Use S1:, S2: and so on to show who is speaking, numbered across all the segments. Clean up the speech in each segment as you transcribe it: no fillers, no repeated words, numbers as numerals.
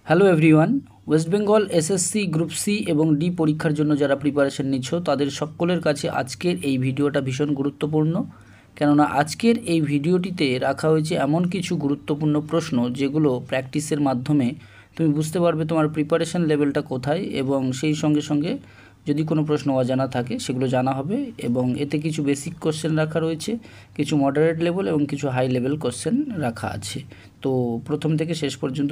S1: Hello everyone, West Bengal SSC group C এবং D পরীক্ষার জন্য যারা প্রিপারেশন নিচ্ছ তাদের সকলের কাছে আজকের এই ভিডিওটা ভীষণ গুরুত্বপূর্ণ। কেননা আজকের এই ভিডিওটিতে রাখা হয়েছে এমন কিছু গুরুত্বপূর্ণ প্রশ্ন যেগুলো প্র্যাকটিসের মাধ্যমে তুমি বুঝতে পারবে তোমার প্রিপারেশন লেভেলটা কোথায়, এবং সেই সঙ্গে সঙ্গে যদি কোনো প্রশ্ন অজানা থাকে সেগুলো জানা হবে। এবং এতে কিছু বেসিক কোশ্চেন রাখা রয়েছে, কিছু মডারেট লেভেল এবং কিছু হাই লেভেল কোশ্চেন রাখা আছে। তো প্রথম থেকে শেষ পর্যন্ত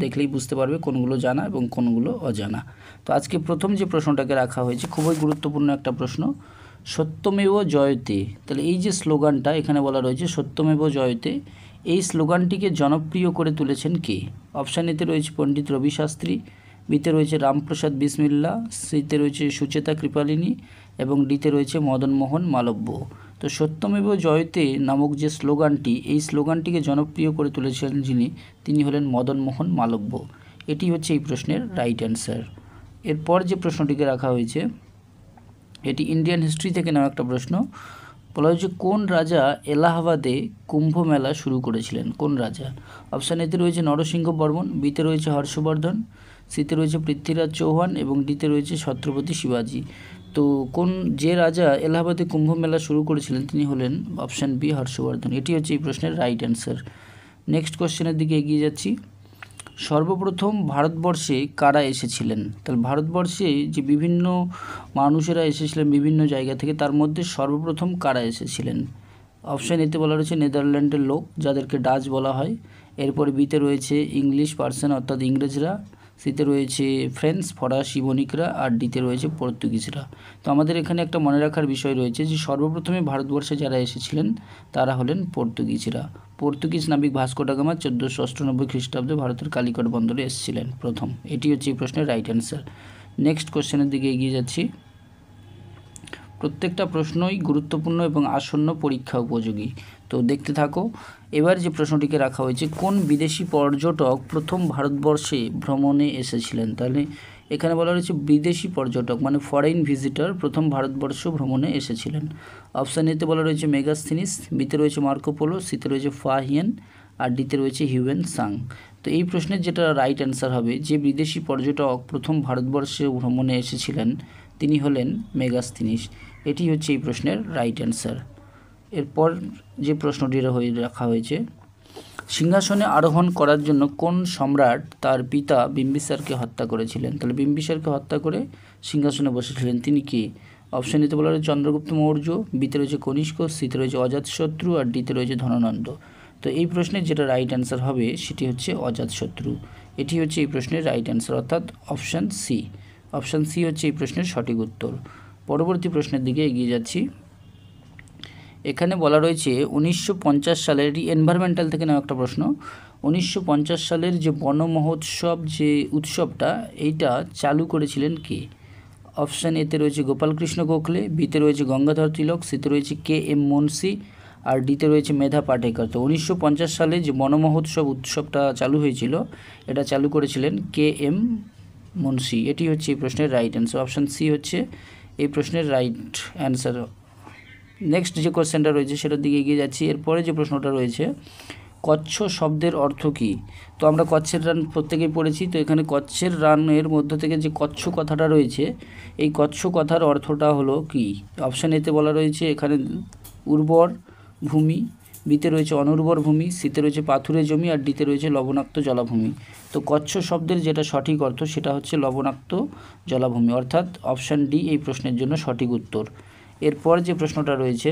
S1: দেখলেই বুঝতে পারবে কোনগুলো জানা এবং কোনগুলো অজানা। তো আজকে প্রথম যে প্রশ্নটাকে রাখা হয়েছে খুবই গুরুত্বপূর্ণ একটা প্রশ্ন, সত্যমেব জয়তে। তাহলে এই যে স্লোগানটা এখানে বলা রয়েছে সত্যমেব জয়তে, এই স্লোগানটিকে জনপ্রিয় করে তুলেছেন কে? অপশান এতে রয়েছে পণ্ডিত রবি শাস্ত্রী, বিতে রয়েছে রামপ্রসাদ বিসমিল্লা, সিতে রয়েছে সুচেতা কৃপালিনী এবং ডিতে রয়েছে মদনমোহন মালব্য। তো সত্যমেব জয়তে নামক যে স্লোগানটি, এই স্লোগানটিকে জনপ্রিয় করে তুলেছেন যিনি, তিনি হলেন মদনমোহন মালব্য। এটি হচ্ছে এই প্রশ্নের রাইট অ্যান্সার। এরপর যে প্রশ্নটিকে রাখা হয়েছে এটি ইন্ডিয়ান হিস্ট্রি থেকে নেওয়া একটা প্রশ্ন। বলা হয়েছে কোন রাজা এলাহাবাদে কুম্ভ মেলা শুরু করেছিলেন? কোন রাজা? অপশান এতে রয়েছে নরসিংহ বর্মন, বিতে রয়েছে হর্ষবর্ধন, সিতে রয়েছে পৃথ্বীরাজ চৌহান এবং ডিতে রয়েছে ছত্রপতি শিবাজী। তো যে রাজা এলাহাবাদে কুম্ভ মেলা শুরু করেছিলেন তিনি হলেন অপশান বি হর্ষবর্ধন। এটি হচ্ছে এই প্রশ্নের রাইট অ্যান্সার। নেক্সট কোশ্চেনের দিকে এগিয়ে যাচ্ছি। সর্বপ্রথম ভারতবর্ষে কারা এসেছিলেন? তাহলে ভারতবর্ষে যে বিভিন্ন মানুষেরা এসেছিলেন বিভিন্ন জায়গা থেকে, তার মধ্যে সর্বপ্রথম কারা এসেছিলেন? অপশান এতে বলা রয়েছে নেদারল্যান্ডের লোক, যাদেরকে ডাচ বলা হয়। এরপরে বিতে রয়েছে ইংলিশ পার্সন অর্থাৎ ইংরেজরা, সিতে রয়েছে ফ্রেঞ্চ ফরাসি বণিকরা, আর ডিতে রয়েছে পর্তুগিজরা। তো আমাদের এখানে একটা মনে রাখার বিষয় রয়েছে যে সর্বপ্রথমে ভারতবর্ষে যারা এসেছিলেন তারা হলেন পর্তুগিজরা। পর্তুগিজ নাবিক ভাস্কো ডা গামা 1498 খ্রিস্টাব্দে ভারতের কালিকট বন্দরে এসেছিলেন প্রথম। এটি হচ্ছে এই প্রশ্নের রাইট অ্যান্সার। নেক্সট কোশ্চেনের দিকে এগিয়ে যাচ্ছি। প্রত্যেকটা প্রশ্নই গুরুত্বপূর্ণ এবং আসন্ন পরীক্ষা উপযোগী, তো দেখতে থাকো। এবার যে প্রশ্নটিকে রাখা হয়েছে কোন বিদেশি পর্যটক প্রথম ভারতবর্ষে ভ্রমণে এসেছিলেন? তাহলে এখানে বলা রয়েছে বিদেশি পর্যটক মানে ফরেন ভিজিটর প্রথম ভারতবর্ষ ভ্রমণে এসেছিলেন। অপশান এতে বলা রয়েছে মেগাস্থিনিস, বিতে রয়েছে মার্কো পোলো, সিতে রয়েছে ফাহিয়েন আর ডিতে রয়েছে হিউয়েন সাং। তো এই প্রশ্নের যেটা রাইট অ্যান্সার হবে, যে বিদেশি পর্যটক প্রথম ভারতবর্ষে ভ্রমণে এসেছিলেন তিনি হলেন মেগাস্থিনিস। এটি হচ্ছে এই প্রশ্নের রাইট অ্যান্সার। এরপর যে প্রশ্নটি রাখা হয়েছে, সিংহাসনে আরোহণ করার জন্য কোন সম্রাট তার পিতা বিম্বিসারকে হত্যা করেছিলেন? তাহলে বিম্বিসারকে হত্যা করে সিংহাসনে বসেছিলেন তিনি কে? অপশান এতে বলা রয়েছে চন্দ্রগুপ্ত মৌর্য, বিতে রয়েছে কনিষ্ক, সিতে রয়েছে অজাতশত্রু আর ডিতে রয়েছে ধননন্দ। তো এই প্রশ্নের যেটা রাইট অ্যান্সার হবে সেটি হচ্ছে অজাতশত্রু। এটি হচ্ছে এই প্রশ্নের রাইট অ্যান্সার অর্থাৎ অপশান সি। অপশান সি হচ্ছে এই প্রশ্নের সঠিক উত্তর। পরবর্তী প্রশ্নের দিকে এগিয়ে যাচ্ছি। এখানে বলা রয়েছে 1950 সালের এনভায়রনমেন্টাল থেকে নেওয়া একটা প্রশ্ন। 1950 সালের যে বন মহোৎসব যে উৎসবটা এইটা চালু করেছিলেন কে? অপশান এতে রয়েছে গোপালকৃষ্ণ গোখলে, বিতে রয়েছে গঙ্গাধর তিলক, সিতে রয়েছে কে এম মুন্সি আর ডিতে রয়েছে মেধা পাটেকর। তো 1950 সালে যে বন মহোৎসব উৎসবটা চালু হয়েছিল এটা চালু করেছিলেন কে এম মুন্সি। এটি হচ্ছে এই প্রশ্নের রাইট অ্যান্সার। অপশান সি হচ্ছে এই প্রশ্নের রাইট অ্যান্সার। নেক্সট যে কোশ্চেনটা রয়েছে সেটার দিকে এগিয়ে যাচ্ছি। এরপরে যে প্রশ্নটা রয়েছে কচ্ছ শব্দের অর্থ কী? তো আমরা কচ্ছের রান প্রত্যেকেই পড়েছি। তো এখানে কচ্ছের রানের মধ্য থেকে যে কচ্ছ কথাটা রয়েছে এই কচ্ছ কথার অর্থটা হলো কি? অপশান এতে বলা রয়েছে এখানে উর্বর ভূমি, বিতে রয়েছে অনুর্বর ভূমি, সিতে রয়েছে পাথুরে জমি আর ডিতে রয়েছে লবণাক্ত জলাভূমি। তো কচ্ছ শব্দের যেটা সঠিক অর্থ সেটা হচ্ছে লবণাক্ত জলাভূমি, অর্থাৎ অপশান ডি এই প্রশ্নের জন্য সঠিক উত্তর। এরপর যে প্রশ্নটা রয়েছে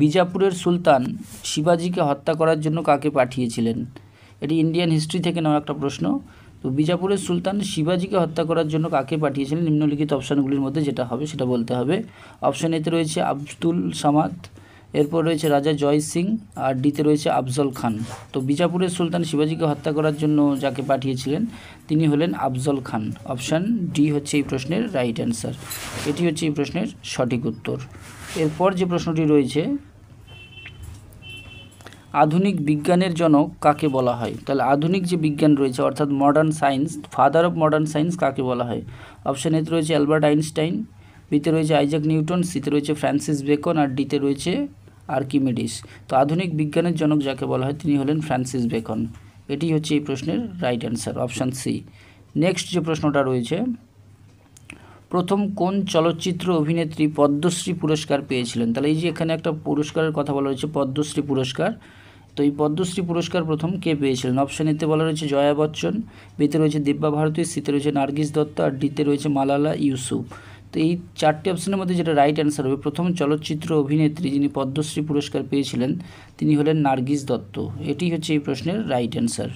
S1: বিজাপুরের সুলতান শিবাজীকে হত্যা করার জন্য কাকে পাঠিয়েছিলেন? এটি ইন্ডিয়ান হিস্ট্রি থেকে নেওয়া একটা প্রশ্ন। তো বিজাপুরের সুলতান শিবাজীকে হত্যা করার জন্য কাকে পাঠিয়েছিলেন? নিম্নলিখিত অপশানগুলির মধ্যে যেটা হবে সেটা বলতে হবে। অপশান এতে রয়েছে আব্দুল সামাদ, এরপর রয়েছে রাজা জয় সিং আর ডিতে রয়েছে আফজল খান। তো বিজাপুরের সুলতান শিবাজীকে হত্যা করার জন্য যাকে পাঠিয়েছিলেন তিনি হলেন আফজল খান। অপশান ডি হচ্ছে এই প্রশ্নের রাইট অ্যান্সার। এটি হচ্ছে এই প্রশ্নের সঠিক উত্তর। এরপর যে প্রশ্নটি রয়েছে আধুনিক বিজ্ঞানের জনক কাকে বলা হয়? তাহলে আধুনিক যে বিজ্ঞান রয়েছে অর্থাৎ modern science, father of modern science কাকে বলা হয়? অপশান এতে রয়েছে অ্যালবার্ট আইনস্টাইন, বিতে রয়েছে আইজাক নিউটন, সিতে রয়েছে ফ্রান্সিস বেকন আর ডিতে রয়েছে আর্কিমিডিস। তো আধুনিক বিজ্ঞানের জনক যাকে বলা হয় তিনি হলেন ফ্রান্সিস বেকন। এটি হচ্ছে এই প্রশ্নের right answer, option C. Next যে প্রশ্নটা রয়েছে, প্রথম কোন চলচ্চিত্র অভিনেত্রী পদ্মশ্রী পুরস্কার পেয়েছিলেন? তাহলে এই যে এখানে একটা পুরস্কারের কথা বলা হয়েছে, পদ্মশ্রী পুরস্কার। তো এই পদ্মশ্রী পুরস্কার প্রথম কে পেয়েছিলেন? অপশান এতে বলা রয়েছে জয়া বচ্চন, বিতে রয়েছে দিব্যা ভারতী, সিতে রয়েছে নার্গিস দত্ত, আর ডিতে রয়েছে মালালা ইউসুফ। তো এই চারটি অপশানের মধ্যে যেটা রাইট অ্যান্সার হবে, প্রথম চলচ্চিত্র অভিনেত্রী যিনি পদ্মশ্রী পুরস্কার পেয়েছিলেন তিনি হলেন নার্গিস দত্ত। এটি হচ্ছে এই প্রশ্নের রাইট অ্যান্সার।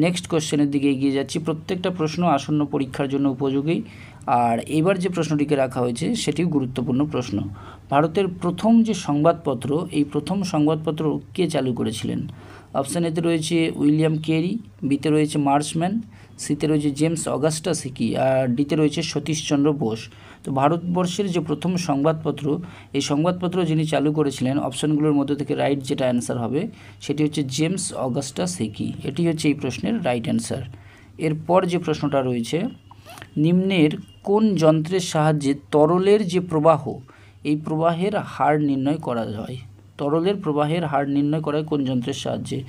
S1: নেক্সট কোশ্চেনের দিকে এগিয়ে যাচ্ছি। প্রত্যেকটা প্রশ্ন আসন্ন পরীক্ষার জন্য উপযোগী, আর এবার যে প্রশ্নটিকে রাখা হয়েছে সেটিও গুরুত্বপূর্ণ প্রশ্ন। ভারতের প্রথম যে সংবাদপত্র, এই প্রথম সংবাদপত্র কে চালু করেছিলেন? অপশান এতে রয়েছে উইলিয়াম কেরি, বিতে রয়েছে মার্শম্যান, সিতে রয়েছে জেমস অগাস্টাস হিকি, আর ডিতে রয়েছে সতীশচন্দ্র বোস। তো ভারতবর্ষের যে প্রথম সংবাদপত্র, এই সংবাদপত্র যিনি চালু করেছিলেন, অপশানগুলোর মধ্যে থেকে রাইট যেটা অ্যান্সার হবে সেটি হচ্ছে জেমস অগাস্টাস হিকি। এটি হচ্ছে এই প্রশ্নের রাইট অ্যান্সার। এরপর যে প্রশ্নটা রয়েছে, নিম্নের কোন যন্ত্রের সাহায্যে তরলের যে প্রবাহ, এই প্রবাহের হার নির্ণয় করা হয়? তরলের প্রবাহের হার নির্ণয় করা হয় কোন যন্ত্রের সাহায্যে?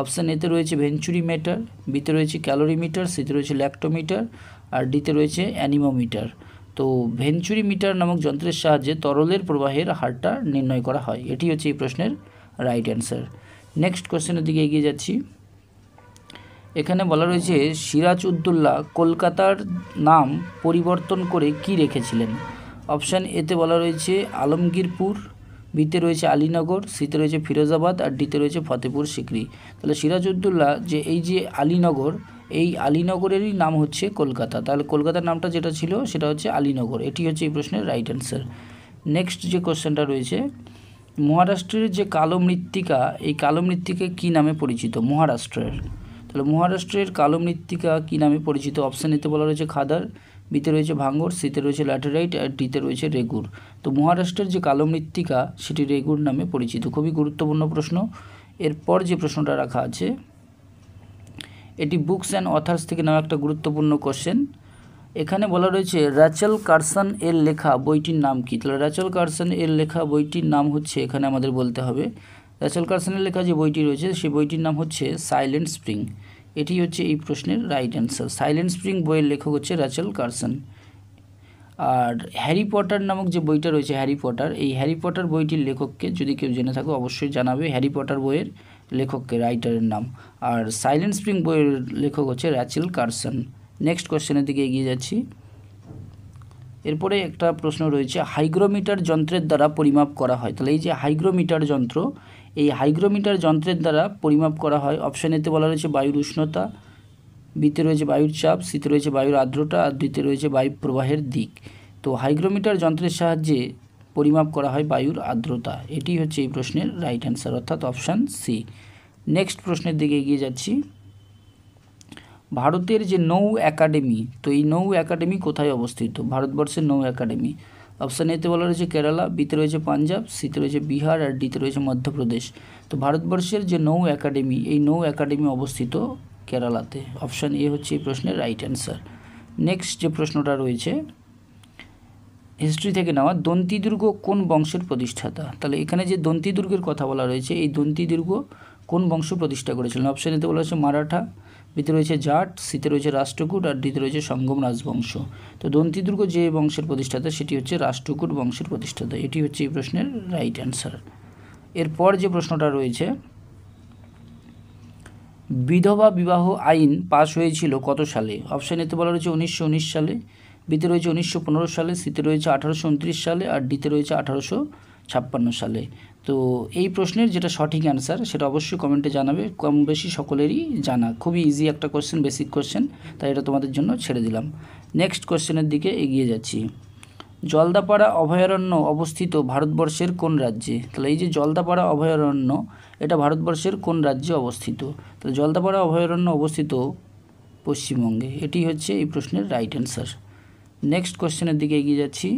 S1: অপশান এতে রয়েছে ভেঞ্চুরিমিটার, বিতে রয়েছে ক্যালোরিমিটার, সিতে রয়েছে ল্যাক্টোমিটার, আর ডিতে রয়েছে অ্যানিমোমিটার। তো ভেঞ্চুরিমিটার নামক যন্ত্রের সাহায্যে তরলের প্রবাহের হারটা নির্ণয় করা হয়। এটি হচ্ছে এই প্রশ্নের রাইট অ্যান্সার। নেক্সট কোশ্চেনের দিকে এগিয়ে যাচ্ছি। এখানে বলা রয়েছে সিরাজউদ্দৌলা কলকাতার নাম পরিবর্তন করে কি রেখেছিলেন? অপশান এতে বলা রয়েছে আলমগীরপুর, বিতে রয়েছে আলীনগর, সিতে রয়েছে ফিরোজাবাদ, আর ডিতে রয়েছে ফতেপুর সিকরি। তাহলে সিরাজউদ্দৌলা যে এই যে আলীনগর, এই আলীনগরেরই নাম হচ্ছে কলকাতা। তাহলে কলকাতার নামটা যেটা ছিল সেটা হচ্ছে আলীনগর। এটি হচ্ছে এই প্রশ্নের রাইট অ্যান্সার। নেক্সট যে কোশ্চেনটা রয়েছে, মহারাষ্ট্রের যে কালো মৃত্তিকা, এই কালো মৃত্তিকা কী নামে পরিচিত মহারাষ্ট্রের? তাহলে মহারাষ্ট্রের কালো মৃত্তিকা কী নামে পরিচিত? অপশান এতে বলা রয়েছে খাদার, বিতে রয়েছে ভাঙ্গর, সিতে রয়েছে ল্যাটেরাইট, আর ডিতে রয়েছে রেগুর। তো মহারাষ্ট্রের যে কালো মৃত্তিকা সেটি রেগুর নামে পরিচিত। খুবই গুরুত্বপূর্ণ প্রশ্ন। এরপর যে প্রশ্নটা রাখা আছে, এটি বুকস অ্যান্ড অথার্স থেকে নেওয়া একটা গুরুত্বপূর্ণ কোশ্চেন। এখানে বলা রয়েছে র্যাচেল কার্সন এর লেখা বইটির নাম কী? তাহলে র্যাচেল কার্সন এর লেখা বইটির নাম হচ্ছে, এখানে আমাদের বলতে হবে র্যাচেল কার্সনের লেখা যে বইটি রয়েছে সেই বইটির নাম হচ্ছে সাইলেন্ট স্প্রিং। এটি হচ্ছে এই প্রশ্নের রাইট অ্যান্সার। সাইলেন্ট স্প্রিং বইয়ের লেখক হচ্ছে র্যাচেল কার্সন। আর হ্যারি পটার নামক যে বইটা রয়েছে, হ্যারি পটার, এই হ্যারি পটার বইটির লেখককে যদি কেউ জেনে থাকো অবশ্যই জানাবে। হ্যারি পটার বইয়ের লেখককে, রাইটারের নাম। আর সাইলেন্ট স্প্রিং বইয়ের লেখক হচ্ছে র্যাচেল কার্সন। নেক্সট কোশ্চেনের দিকে এগিয়ে যাচ্ছি। এরপরে একটা প্রশ্ন রয়েছে, হাইগ্রোমিটার যন্ত্রের দ্বারা পরিমাপ করা হয়। তাহলে এই যে হাইগ্রোমিটার যন্ত্র, এই হাইগ্রোমিটার যন্ত্রের দ্বারা পরিমাপ করা হয়। অপশান এতে বলা রয়েছে বায়ুর উষ্ণতা, বিতে রয়েছে বায়ুর চাপ, সিতে রয়েছে বায়ুর আর্দ্রতা, আর ডিতে রয়েছে বায়ু প্রবাহের দিক। তো হাইগ্রোমিটার যন্ত্রের সাহায্যে পরিমাপ করা হয় বায়ুর আর্দ্রতা। এটি হচ্ছে এই প্রশ্নের রাইট অ্যান্সার, অর্থাৎ অপশান সি। নেক্সট প্রশ্নের দিকে এগিয়ে যাচ্ছি। ভারতের যে নৌ একাডেমি, তো এই নৌ একাডেমি কোথায় অবস্থিত? ভারতবর্ষের নৌ একাডেমি। অপশান এতে বলা রয়েছে কেরালা, বিতে রয়েছে পাঞ্জাব, সিতে রয়েছে বিহার, আর ডিতে রয়েছে মধ্যপ্রদেশ। তো ভারতবর্ষের যে নৌ একাডেমি, এই নৌ একাডেমি অবস্থিত কেরালাতে। অপশান এ হচ্ছে এই প্রশ্নের রাইট অ্যান্সার। নেক্সট যে প্রশ্নটা রয়েছে হিস্ট্রি থেকে নেওয়া, দন্তি দুর্গ কোন বংশের প্রতিষ্ঠাতা? তাহলে এখানে যে দন্তি দুর্গের কথা বলা রয়েছে, এই দন্তি দুর্গ কোন বংশ প্রতিষ্ঠা করেছিলেন? অপশান এতে বলা হচ্ছে মারাঠা, বিতে রয়েছে জাট, সিতে রয়েছে রাষ্ট্রকূট, আর ডিতে রয়েছে সঙ্গম রাজবংশ। তো দন্তি দুর্গ যে বংশের প্রতিষ্ঠাতা সেটি হচ্ছে রাষ্ট্রকূট বংশের প্রতিষ্ঠাতা। এটি হচ্ছে এই প্রশ্নের রাইট অ্যান্সার। এরপর যে প্রশ্নটা রয়েছে, বিধবা বিবাহ আইন পাশ হয়েছিল কত সালে? অপশান এতে বলা রয়েছে 1919 সালে, বিতে রয়েছে 1915 সালে, সিতে রয়েছে 1829 সালে, আর ডিতে রয়েছে 1856 সালে। তো এই প্রশ্নের যেটা সঠিক অ্যান্সার সেটা অবশ্যই কমেন্টে জানাবে। কম বেশি সকলেরই জানা, খুবই ইজি একটা কোশ্চেন, বেসিক কোশ্চেন, তাই এটা তোমাদের জন্য ছেড়ে দিলাম। নেক্সট কোশ্চেনের দিকে এগিয়ে যাচ্ছি। জলদাপাড়া অভয়ারণ্য অবস্থিত ভারতবর্ষের কোন রাজ্যে? তাহলে এই যে জলদাপাড়া অভয়ারণ্য, এটা ভারতবর্ষের কোন রাজ্যে অবস্থিত? তাহলে জলদাপাড়া অভয়ারণ্য অবস্থিত পশ্চিমবঙ্গে। এটি হচ্ছে এই প্রশ্নের রাইট অ্যান্সার। নেক্সট কোশ্চেনের দিকে এগিয়ে যাচ্ছি।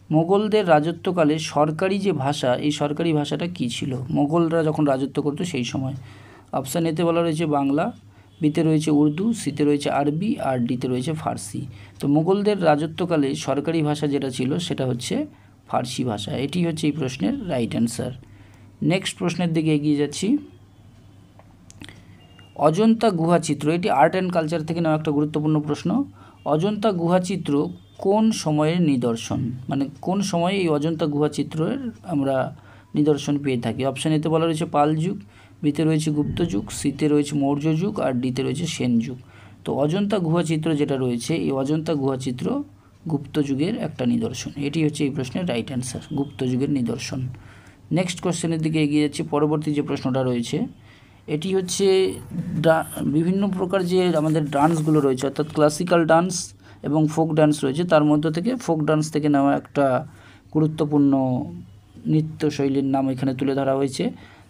S1: মোগলদের রাজত্বকালে সরকারি যে ভাষা, এই সরকারি ভাষাটা কী ছিল মোগলরা যখন রাজত্ব করতো সেই সময়? অপশান এতে বলা রয়েছে বাংলা, বিতে রয়েছে উর্দু, সিতে রয়েছে আরবি, আর ডিতে রয়েছে ফার্সি। তো মোগলদের রাজত্বকালে সরকারি ভাষা যেটা ছিল সেটা হচ্ছে ফার্সি ভাষা। এটি হচ্ছে এই প্রশ্নের রাইট অ্যান্সার। নেক্সট প্রশ্নের দিকে এগিয়ে যাচ্ছি। অজন্তা গুহাচিত্র, এটি আর্ট অ্যান্ড কালচার থেকে নেওয়া একটা গুরুত্বপূর্ণ প্রশ্ন। অজন্তা গুহাচিত্র কোন সময়ের নিদর্শন, মানে কোন সময়ে এই অজন্তা গুহাচিত্রের আমরা নিদর্শন পেয়ে থাকি? অপশান এতে বলা রয়েছে পাল যুগ, বিতে রয়েছে গুপ্ত যুগ, সিতে রয়েছে মৌর্য যুগ, আর ডিতে রয়েছে সেন যুগ। তো অজন্তা গুহাচিত্র যেটা রয়েছে, এই অজন্তা গুহাচিত্র গুপ্ত যুগের একটা নিদর্শন। এটি হচ্ছে এই প্রশ্নের রাইট অ্যান্সার, গুপ্ত যুগের নিদর্শন। নেক্সট কোশ্চেনের দিকে এগিয়ে যাচ্ছি। পরবর্তী যে প্রশ্নটা রয়েছে এটি হচ্ছে বিভিন্ন প্রকার যে আমাদের ডান্সগুলো রয়েছে, অর্থাৎ ক্লাসিক্যাল ডান্স এবং ফোক ডান্স রয়েছে, তার মধ্য থেকে ফোক ডান্স থেকে নেওয়া একটা গুরুত্বপূর্ণ নৃত্যশৈলীর নাম এখানে তুলে ধরা হয়েছে।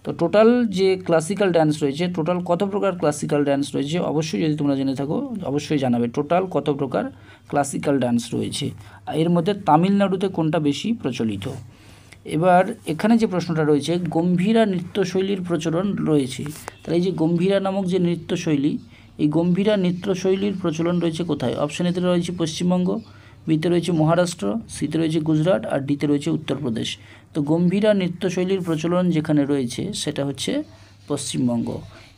S1: তো টোটাল যে ক্লাসিক্যাল ডান্স রয়েছে, টোটাল কত প্রকার ক্লাসিক্যাল ডান্স রয়েছে অবশ্যই যদি তোমরা জেনে থাকো অবশ্যই জানাবে। টোটাল কত প্রকার ক্লাসিক্যাল ডান্স রয়েছে, এর মধ্যে তামিলনাড়ুতে কোনটা বেশি প্রচলিত? এবার এখানে যে প্রশ্নটা রয়েছে, গম্ভীরা নৃত্যশৈলীর প্রচলন রয়েছে, তাহলে এই যে গম্ভীরা নামক যে নৃত্যশৈলী, এই গম্ভীরা নৃত্যশৈলীর প্রচলন রয়েছে কোথায়? অপশান এতে রয়েছে পশ্চিমবঙ্গ, বিতে রয়েছে মহারাষ্ট্র, সিতে রয়েছে গুজরাট, আর ডিতে রয়েছে উত্তরপ্রদেশ। তো গম্ভীরা নৃত্যশৈলীর প্রচলন যেখানে রয়েছে সেটা হচ্ছে পশ্চিমবঙ্গ।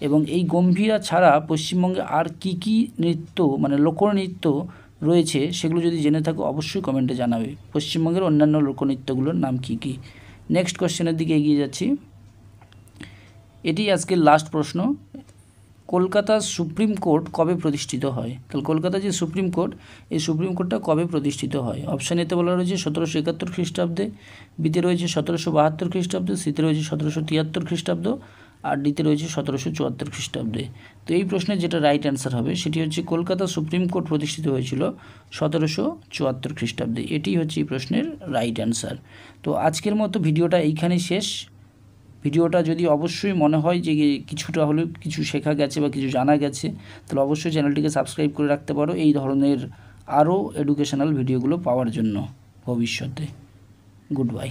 S1: এবং এই গম্ভীরা ছাড়া পশ্চিমবঙ্গে আর কি কি নৃত্য মানে লোকনৃত্য রয়েছে সেগুলো যদি জেনে থাকো অবশ্যই কমেন্টে জানাবে। পশ্চিমবঙ্গের অন্যান্য লোকনৃত্যগুলোর নাম কি কি? নেক্সট কোশ্চেনের দিকে এগিয়ে যাচ্ছি। এটি আজকের লাস্ট প্রশ্ন। কলকাতা সুপ্রিম কোর্ট কবে প্রতিষ্ঠিত হয়? তাহলে কলকাতা যে সুপ্রিম কোর্ট, এই সুপ্রিম কোর্টটা কবে প্রতিষ্ঠিত হয়? অপশান এতে বলা রয়েছে 1771 খ্রিস্টাব্দে, বিতে রয়েছে 1772 খ্রিস্টাব্দে, সিতে রয়েছে 1773 খ্রিস্টাব্দ, আর ডিতে রয়েছে 1774 খ্রিস্টাব্দে। তো এই প্রশ্নের যেটা রাইট অ্যান্সার হবে সেটি হচ্ছে কলকাতা সুপ্রিম কোর্ট প্রতিষ্ঠিত হয়েছিল 1774 খ্রিস্টাব্দে। এটি হচ্ছে এই প্রশ্নের রাইট অ্যান্সার। তো আজকের মতো ভিডিওটা এইখানেই শেষ। ভিডিওটা যদি অবশ্যই মনে হয় যে কিছুটা হলেও কিছু শেখা গেছে বা কিছু জানা গেছে, তাহলে অবশ্যই চ্যানেলটিকে সাবস্ক্রাইব করে রাখতে পারো এই ধরনের আরও এডুকেশনাল ভিডিওগুলো পাওয়ার জন্য ভবিষ্যতে। Good bye.